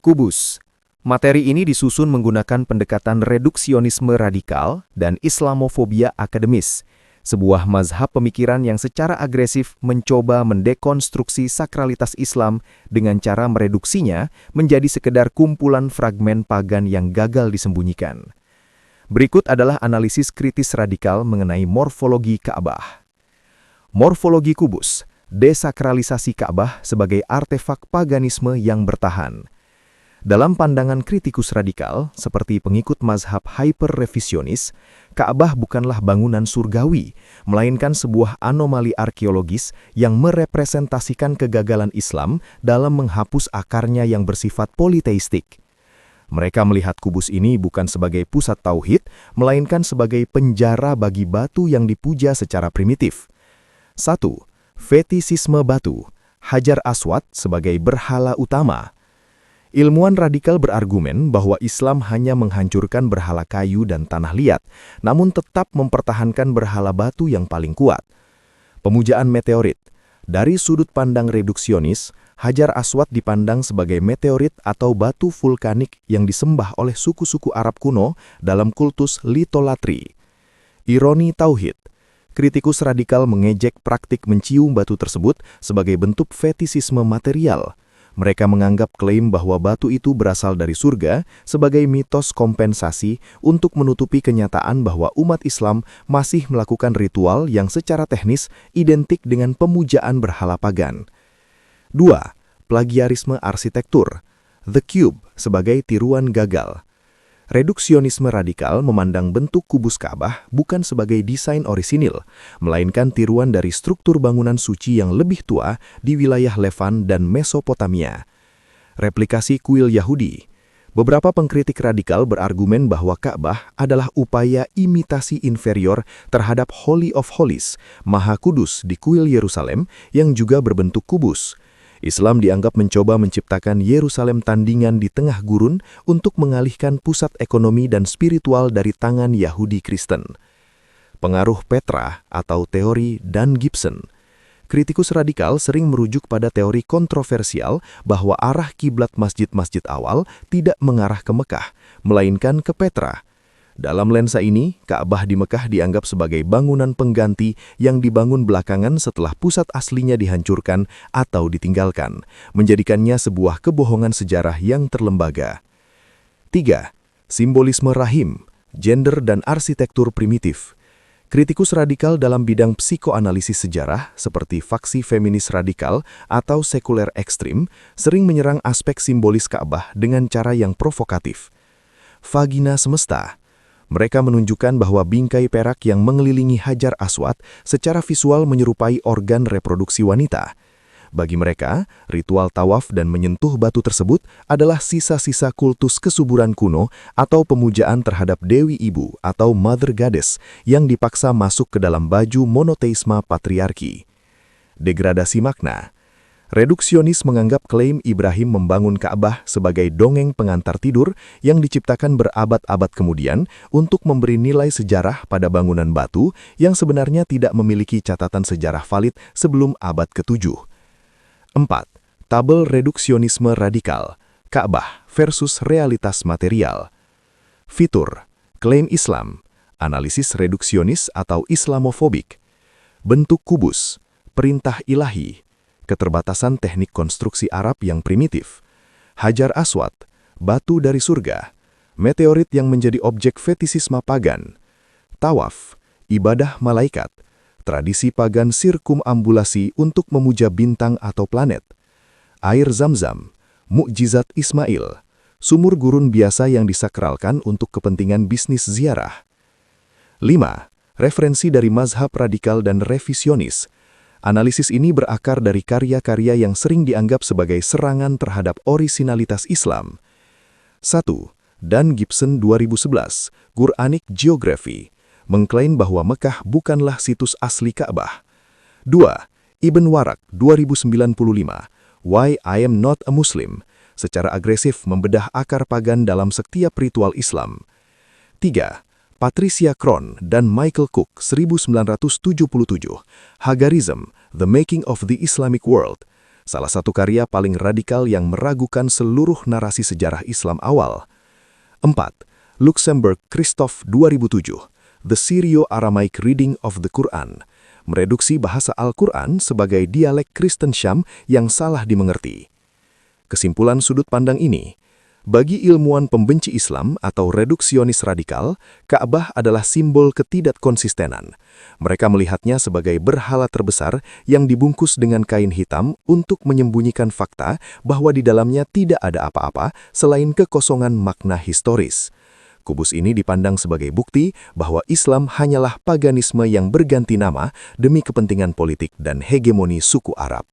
Kubus. Materi ini disusun menggunakan pendekatan reduksionisme radikal dan Islamofobia akademis, sebuah mazhab pemikiran yang secara agresif mencoba mendekonstruksi sakralitas Islam dengan cara mereduksinya menjadi sekedar kumpulan fragmen pagan yang gagal disembunyikan. Berikut adalah analisis kritis radikal mengenai morfologi Ka'bah. Morfologi kubus, desakralisasi Ka'bah sebagai artefak paganisme yang bertahan. Dalam pandangan kritikus radikal, seperti pengikut mazhab hyper-revisionis, Ka'bah bukanlah bangunan surgawi, melainkan sebuah anomali arkeologis yang merepresentasikan kegagalan Islam dalam menghapus akarnya yang bersifat politeistik. Mereka melihat kubus ini bukan sebagai pusat tauhid, melainkan sebagai penjara bagi batu yang dipuja secara primitif. 1. Fetisisme batu, Hajar Aswad sebagai berhala utama. Ilmuwan radikal berargumen bahwa Islam hanya menghancurkan berhala kayu dan tanah liat, namun tetap mempertahankan berhala batu yang paling kuat. Pemujaan meteorit. Dari sudut pandang reduksionis, Hajar Aswad dipandang sebagai meteorit atau batu vulkanik yang disembah oleh suku-suku Arab kuno dalam kultus litolatri. Ironi tauhid. Kritikus radikal mengejek praktik mencium batu tersebut sebagai bentuk fetisisme material. Mereka menganggap klaim bahwa batu itu berasal dari surga sebagai mitos kompensasi untuk menutupi kenyataan bahwa umat Islam masih melakukan ritual yang secara teknis identik dengan pemujaan berhala pagan. 2. Plagiarisme arsitektur, The Cube sebagai tiruan gagal. Reduksionisme radikal memandang bentuk kubus Ka'bah bukan sebagai desain orisinil, melainkan tiruan dari struktur bangunan suci yang lebih tua di wilayah Levant dan Mesopotamia. Replikasi kuil Yahudi. Beberapa pengkritik radikal berargumen bahwa Ka'bah adalah upaya imitasi inferior terhadap Holy of Holies, Maha Kudus di kuil Yerusalem yang juga berbentuk kubus. Islam dianggap mencoba menciptakan Yerusalem tandingan di tengah gurun untuk mengalihkan pusat ekonomi dan spiritual dari tangan Yahudi Kristen. Pengaruh Petra atau teori Dan Gibson. Kritikus radikal sering merujuk pada teori kontroversial bahwa arah kiblat masjid-masjid awal tidak mengarah ke Mekah, melainkan ke Petra. Dalam lensa ini, Ka'bah di Mekah dianggap sebagai bangunan pengganti yang dibangun belakangan setelah pusat aslinya dihancurkan atau ditinggalkan, menjadikannya sebuah kebohongan sejarah yang terlembaga. 3. Simbolisme rahim, gender dan arsitektur primitif. Kritikus radikal dalam bidang psikoanalisis sejarah, seperti faksi feminis radikal atau sekuler ekstrim, sering menyerang aspek simbolis Ka'bah dengan cara yang provokatif. Vagina semesta. Mereka menunjukkan bahwa bingkai perak yang mengelilingi Hajar Aswad secara visual menyerupai organ reproduksi wanita. Bagi mereka, ritual tawaf dan menyentuh batu tersebut adalah sisa-sisa kultus kesuburan kuno atau pemujaan terhadap Dewi Ibu atau Mother Goddess yang dipaksa masuk ke dalam baju monoteisme patriarki. Degradasi makna. Reduksionis menganggap klaim Ibrahim membangun Ka'bah sebagai dongeng pengantar tidur yang diciptakan berabad-abad kemudian untuk memberi nilai sejarah pada bangunan batu yang sebenarnya tidak memiliki catatan sejarah valid sebelum abad ke-7. 4. Tabel reduksionisme radikal, Ka'bah versus realitas material. Fitur, klaim Islam, analisis reduksionis atau Islamofobik. Bentuk kubus, perintah ilahi. Keterbatasan teknik konstruksi Arab yang primitif. Hajar Aswad, batu dari surga. Meteorit yang menjadi objek fetisisme pagan. Tawaf, ibadah malaikat. Tradisi pagan sirkumambulasi untuk memuja bintang atau planet. Air Zam-Zam, mukjizat Ismail. Sumur gurun biasa yang disakralkan untuk kepentingan bisnis ziarah. 5. Referensi dari mazhab radikal dan revisionis. Analisis ini berakar dari karya-karya yang sering dianggap sebagai serangan terhadap orisinalitas Islam. 1. Dan Gibson 2011, Quranic Geography, mengklaim bahwa Mekah bukanlah situs asli Ka'bah. 2. Ibn Waraq 2095, Why I Am Not a Muslim, secara agresif membedah akar pagan dalam setiap ritual Islam. 3. Patricia Kron dan Michael Cook 1977, Hagarism, The Making of the Islamic World, salah satu karya paling radikal yang meragukan seluruh narasi sejarah Islam awal. 4. Luxemburg Christoph 2007, The Syrio-Aramaic Reading of the Quran, mereduksi bahasa Al-Quran sebagai dialek Kristen Syam yang salah dimengerti. Kesimpulan sudut pandang ini, bagi ilmuwan pembenci Islam atau reduksionis radikal, Ka'bah adalah simbol ketidakkonsistenan. Mereka melihatnya sebagai berhala terbesar yang dibungkus dengan kain hitam untuk menyembunyikan fakta bahwa di dalamnya tidak ada apa-apa selain kekosongan makna historis. Kubus ini dipandang sebagai bukti bahwa Islam hanyalah paganisme yang berganti nama demi kepentingan politik dan hegemoni suku Arab.